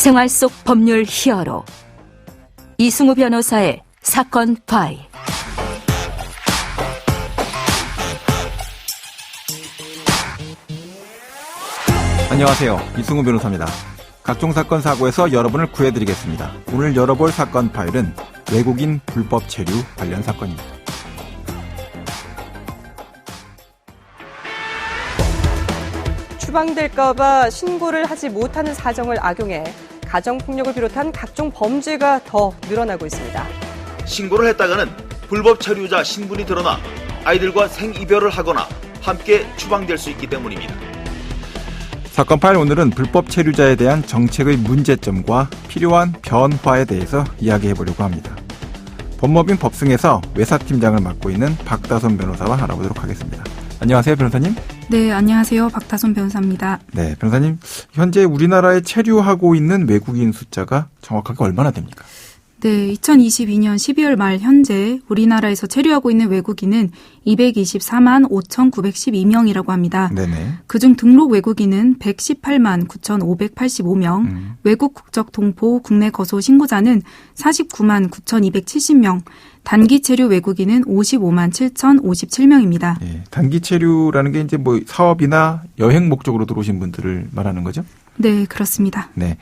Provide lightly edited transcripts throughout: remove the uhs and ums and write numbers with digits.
생활 속 법률 히어로 이승우 변호사의 사건 파일. 안녕하세요. 이승우 변호사입니다. 각종 사건 사고에서 여러분을 구해드리겠습니다. 오늘 열어볼 사건 파일은 외국인 불법 체류 관련 사건입니다. 추방될까봐 신고를 하지 못하는 사정을 악용해 가정폭력을 비롯한 각종 범죄가 더 늘어나고 있습니다. 신고를 했다가는 불법 체류자 신분이 드러나 아이들과 생이별을 하거나 함께 추방될 수 있기 때문입니다. 사건 파일 오늘은 불법 체류자에 대한 정책의 문제점과 필요한 변화에 대해서 이야기해보려고 합니다. 법무법인 법승에서 외사팀장을 맡고 있는 박다솜 변호사와 알아보도록 하겠습니다. 안녕하세요, 변호사님. 네, 안녕하세요. 박다솜 변호사입니다. 네, 변호사님. 현재 우리나라에 체류하고 있는 외국인 숫자가 정확하게 얼마나 됩니까? 네, 2022년 12월 말 현재 우리나라에서 체류하고 있는 외국인은 224만 5,912명이라고 합니다. 네네. 그중 등록 외국인은 118만 9,585명, 외국 국적 동포 국내 거소 신고자는 49만 9,270명, 단기 체류 외국인은 55만 7,057명입니다. 예, 단기 체류라는 게 이제 뭐 사업이나 여행 목적으로 들어오신 분들을 말하는 거죠? 네, 그렇습니다. 네.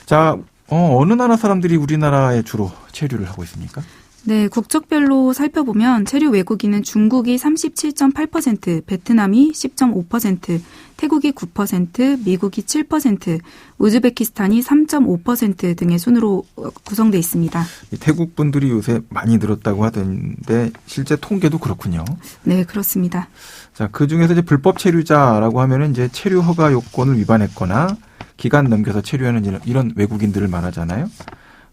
자, 어느 나라 사람들이 우리나라에 주로 체류를 하고 있습니까? 네, 국적별로 살펴보면 체류 외국인은 중국이 37.8%, 베트남이 10.5%, 태국이 9%, 미국이 7%, 우즈베키스탄이 3.5% 등의 순으로 구성되어 있습니다. 태국 분들이 요새 많이 늘었다고 하던데 실제 통계도 그렇군요. 네, 그렇습니다. 자, 그 중에서 이제 불법 체류자라고 하면은 이제 체류 허가 요건을 위반했거나 기간 넘겨서 체류하는 이런 외국인들을 말하잖아요.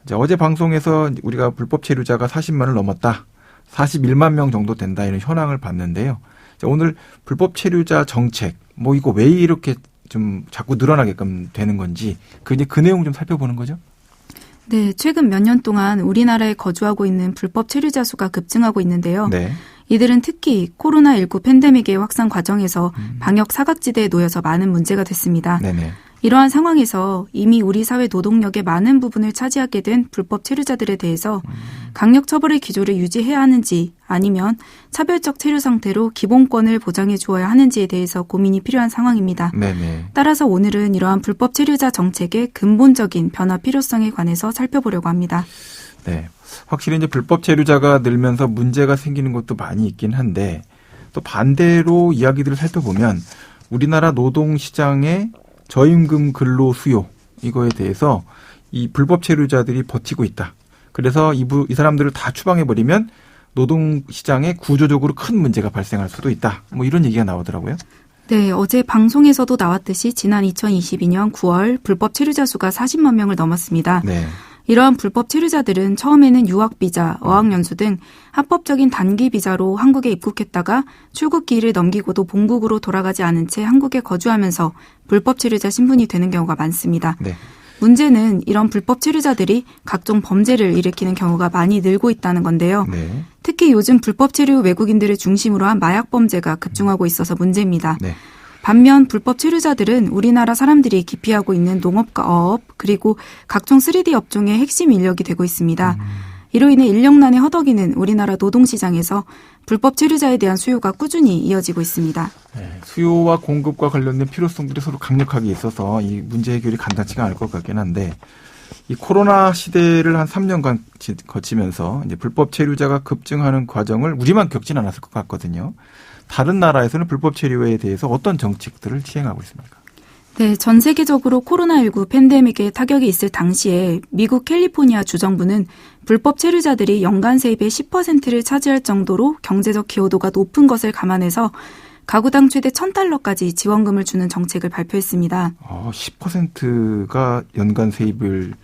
이제 어제 방송에서 우리가 불법 체류자가 40만을 넘었다. 41만 명 정도 된다. 이런 현황을 봤는데요. 자, 오늘 불법 체류자 정책, 뭐 이거 왜 이렇게 좀 자꾸 늘어나게끔 되는 건지 그 내용 좀 살펴보는 거죠. 네, 최근 몇 년 동안 우리나라에 거주하고 있는 불법 체류자 수가 급증하고 있는데요. 네. 이들은 특히 코로나19 팬데믹의 확산 과정에서 방역 사각지대에 놓여서 많은 문제가 됐습니다. 네네. 이러한 상황에서 이미 우리 사회 노동력의 많은 부분을 차지하게 된 불법 체류자들에 대해서 강력 처벌의 기조를 유지해야 하는지 아니면 차별적 체류 상태로 기본권을 보장해 주어야 하는지에 대해서 고민이 필요한 상황입니다. 네네. 따라서 오늘은 이러한 불법 체류자 정책의 근본적인 변화 필요성에 관해서 살펴보려고 합니다. 네. 확실히 이제 불법 체류자가 늘면서 문제가 생기는 것도 많이 있긴 한데 또 반대로 이야기들을 살펴보면 우리나라 노동시장의 저임금 근로 수요 이거에 대해서 이 불법 체류자들이 버티고 있다. 그래서 이 사람들을 다 추방해버리면 노동시장에 구조적으로 큰 문제가 발생할 수도 있다. 뭐 이런 얘기가 나오더라고요. 네, 어제 방송에서도 나왔듯이 지난 2022년 9월 불법 체류자 수가 40만 명을 넘었습니다. 네. 이러한 불법 체류자들은 처음에는 유학비자, 어학연수 등 합법적인 단기 비자로 한국에 입국했다가 출국기일을 넘기고도 본국으로 돌아가지 않은 채 한국에 거주하면서 불법 체류자 신분이 되는 경우가 많습니다. 네. 문제는 이런 불법 체류자들이 각종 범죄를 일으키는 경우가 많이 늘고 있다는 건데요. 네. 특히 요즘 불법 체류 외국인들을 중심으로 한 마약 범죄가 급증하고 있어서 문제입니다. 네. 반면 불법 체류자들은 우리나라 사람들이 기피하고 있는 농업과 어업 그리고 각종 3D 업종의 핵심 인력이 되고 있습니다. 이로 인해 인력난에 허덕이는 우리나라 노동시장에서 불법 체류자에 대한 수요가 꾸준히 이어지고 있습니다. 네, 수요와 공급과 관련된 필요성들이 서로 강력하게 있어서 이 문제 해결이 간단치가 않을 것 같긴 한데 이 코로나 시대를 한 3년간 거치면서 이제 불법 체류자가 급증하는 과정을 우리만 겪진 않았을 것 같거든요. 다른 나라에서는 불법 체류에 대해서 어떤 정책들을 시행하고 있습니까? 네, 전 세계적으로 코로나19 팬데믹의 타격이 있을 당시에 미국 캘리포니아 주정부는 불법 체류자들이 연간 세입의 10%를 차지할 정도로 경제적 기여도가 높은 것을 감안해서 가구당 최대 $1,000까지 지원금을 주는 정책을 발표했습니다. 10%가 연간 세입을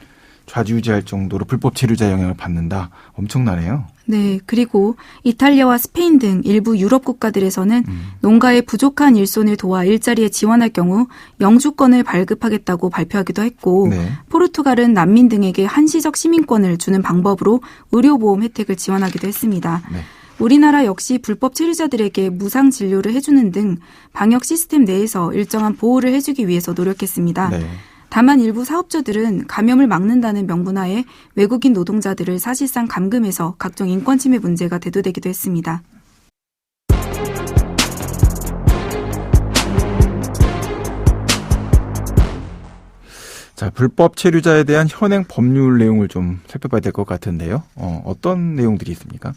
좌지우지할 정도로 불법 체류자 영향을 받는다. 엄청나네요. 네, 그리고 이탈리아와 스페인 등 일부 유럽 국가들에서는 농가의 부족한 일손을 도와 일자리에 지원할 경우 영주권을 발급하겠다고 발표하기도 했고 네. 포르투갈은 난민 등에게 한시적 시민권을 주는 방법으로 의료보험 혜택을 지원하기도 했습니다. 네. 우리나라 역시 불법 체류자들에게 무상 진료를 해주는 등 방역 시스템 내에서 일정한 보호를 해주기 위해서 노력했습니다. 네. 다만 일부 사업주들은 감염을 막는다는 명분하에 외국인 노동자들을 사실상 감금해서 각종 인권 침해 문제가 대두되기도 했습니다. 자, 불법 체류자에 대한 현행 법률 내용을 좀 살펴봐야 될 것 같은데요. 어떤 내용들이 있습니까?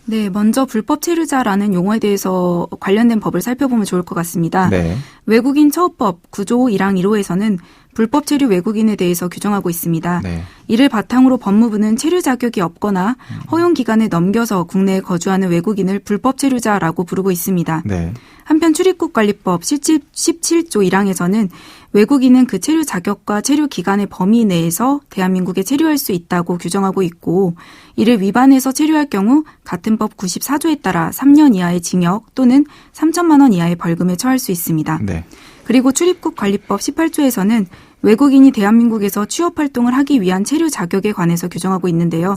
네, 먼저 불법 체류자라는 용어에 대해서 관련된 법을 살펴보면 좋을 것 같습니다. 네. 외국인 처우법 9조 1항 1호에서는 불법 체류 외국인에 대해서 규정하고 있습니다. 네. 이를 바탕으로 법무부는 체류 자격이 없거나 허용 기간을 넘겨서 국내에 거주하는 외국인을 불법 체류자라고 부르고 있습니다. 네. 한편 출입국관리법 17조 1항에서는 외국인은 그 체류 자격과 체류 기간의 범위 내에서 대한민국에 체류할 수 있다고 규정하고 있고, 이를 위반해서 체류할 경우 같은 법 94조에 따라 3년 이하의 징역 또는 3천만 원 이하의 벌금에 처할 수 있습니다. 네. 그리고 출입국관리법 18조에서는 외국인이 대한민국에서 취업활동을 하기 위한 체류 자격에 관해서 규정하고 있는데요.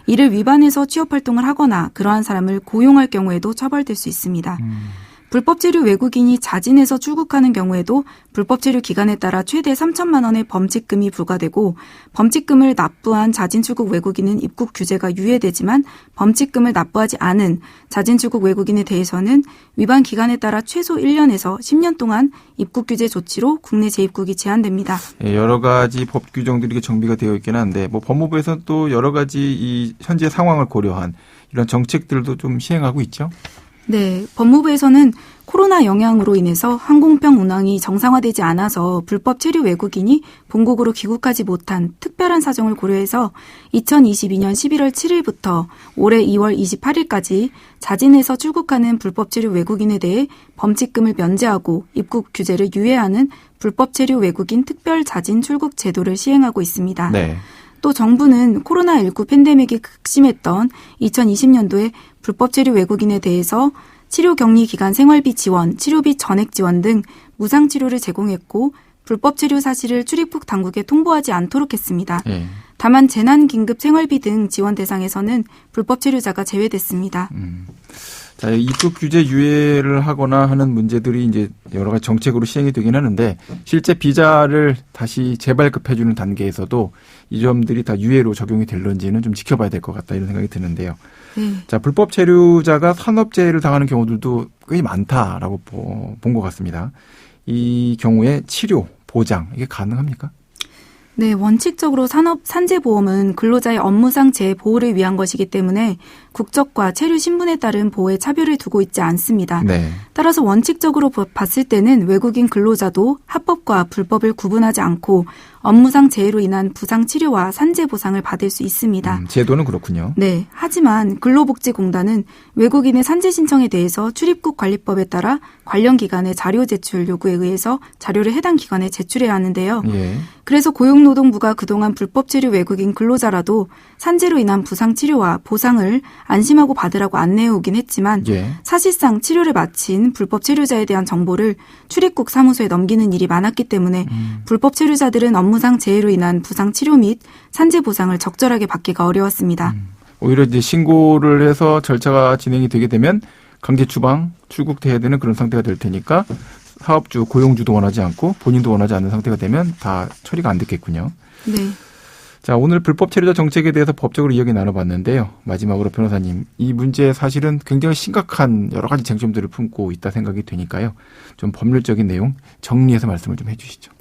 이를 위반해서 취업활동을 하거나 그러한 사람을 고용할 경우에도 처벌될 수 있습니다. 불법 체류 외국인이 자진해서 출국하는 경우에도 불법 체류 기간에 따라 최대 3천만 원의 범칙금이 부과되고, 범칙금을 납부한 자진 출국 외국인은 입국 규제가 유예되지만 범칙금을 납부하지 않은 자진 출국 외국인에 대해서는 위반 기간에 따라 최소 1년에서 10년 동안 입국 규제 조치로 국내 재입국이 제한됩니다. 예, 여러 가지 법 규정들이 정비가 되어 있긴 한데, 법무부에서는 또 여러 가지 이 현재 상황을 고려한 이런 정책들도 좀 시행하고 있죠. 네, 법무부에서는 코로나 영향으로 인해서 항공편 운항이 정상화되지 않아서 불법 체류 외국인이 본국으로 귀국하지 못한 특별한 사정을 고려해서 2022년 11월 7일부터 올해 2월 28일까지 자진해서 출국하는 불법 체류 외국인에 대해 범칙금을 면제하고 입국 규제를 유예하는 불법 체류 외국인 특별 자진 출국 제도를 시행하고 있습니다. 네. 또 정부는 코로나19 팬데믹이 극심했던 2020년도에 불법 체류 외국인에 대해서 치료 격리 기간 생활비 지원, 치료비 전액 지원 등 무상 치료를 제공했고, 불법 체류 사실을 출입국 당국에 통보하지 않도록 했습니다. 예. 다만 재난 긴급 생활비 등 지원 대상에서는 불법 체류자가 제외됐습니다. 자, 입국 규제 유예를 하거나 하는 문제들이 이제 여러 가지 정책으로 시행이 되긴 하는데, 실제 비자를 다시 재발급해주는 단계에서도 이 점들이 다 유예로 적용이 될런지는 좀 지켜봐야 될 것 같다, 이런 생각이 드는데요. 네. 자, 불법 체류자가 산업재해를 당하는 경우들도 꽤 많다라고 본 것 같습니다. 이 경우에 치료, 보장, 이게 가능합니까? 네, 원칙적으로 산재보험은 근로자의 업무상 재해 보호를 위한 것이기 때문에 국적과 체류 신분에 따른 보호에 차별을 두고 있지 않습니다. 네. 따라서 원칙적으로 봤을 때는 외국인 근로자도 합법과 불법을 구분하지 않고 업무상 재해로 인한 부상 치료와 산재 보상을 받을 수 있습니다. 제도는 그렇군요. 네. 하지만 근로복지공단은 외국인의 산재 신청에 대해서 출입국관리법에 따라 관련 기관의 자료 제출 요구에 의해서 자료를 해당 기관에 제출해야 하는데요. 예. 그래서 고용노동부가 그동안 불법 체류 외국인 근로자라도 산재로 인한 부상 치료와 보상을 안심하고 받으라고 안내해오긴 했지만 예. 사실상 치료를 마친 불법 체류자에 대한 정보를 출입국 사무소에 넘기는 일이 많았기 때문에 불법 체류자들은 업무상 재해로 인한 부상 치료 및 산재 보상을 적절하게 받기가 어려웠습니다. 오히려 이제 신고를 해서 절차가 진행이 되게 되면 강제 추방, 출국해야 되는 그런 상태가 될 테니까 사업주, 고용주도 원하지 않고 본인도 원하지 않는 상태가 되면 다 처리가 안 됐겠군요. 네. 자, 오늘 불법 체류자 정책에 대해서 법적으로 이야기 나눠봤는데요. 마지막으로 변호사님, 이 문제 사실은 굉장히 심각한 여러 가지 쟁점들을 품고 있다 생각이 되니까요. 좀 법률적인 내용 정리해서 말씀을 좀 해주시죠.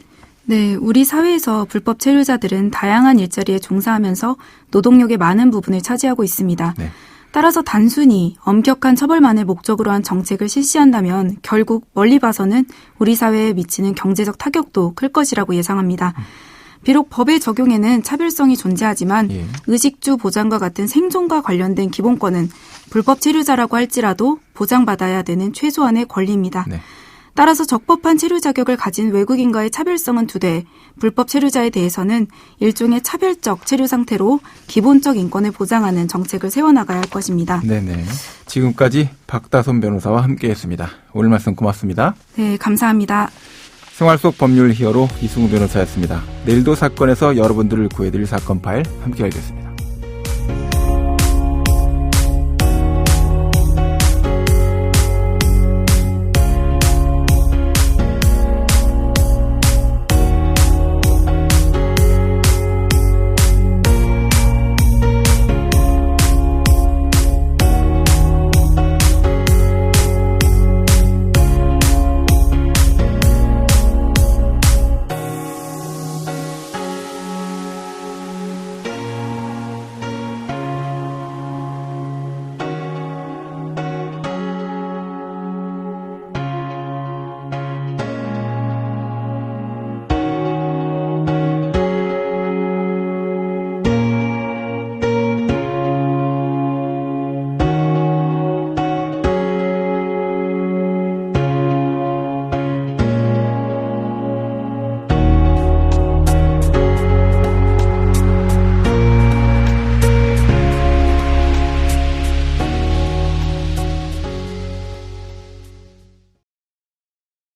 네, 우리 사회에서 불법 체류자들은 다양한 일자리에 종사하면서 노동력의 많은 부분을 차지하고 있습니다. 네. 따라서 단순히 엄격한 처벌만을 목적으로 한 정책을 실시한다면 결국 멀리 봐서는 우리 사회에 미치는 경제적 타격도 클 것이라고 예상합니다. 비록 법의 적용에는 차별성이 존재하지만 예. 의식주 보장과 같은 생존과 관련된 기본권은 불법 체류자라고 할지라도 보장받아야 되는 최소한의 권리입니다. 네. 따라서 적법한 체류 자격을 가진 외국인과의 차별성은 두되 불법 체류자에 대해서는 일종의 차별적 체류 상태로 기본적 인권을 보장하는 정책을 세워나가야 할 것입니다. 네네. 지금까지 박다솜 변호사와 함께했습니다. 오늘 말씀 고맙습니다. 네, 감사합니다. 생활 속 법률 히어로 이승우 변호사였습니다. 내일도 사건에서 여러분들을 구해드릴 사건 파일 함께 알겠습니다.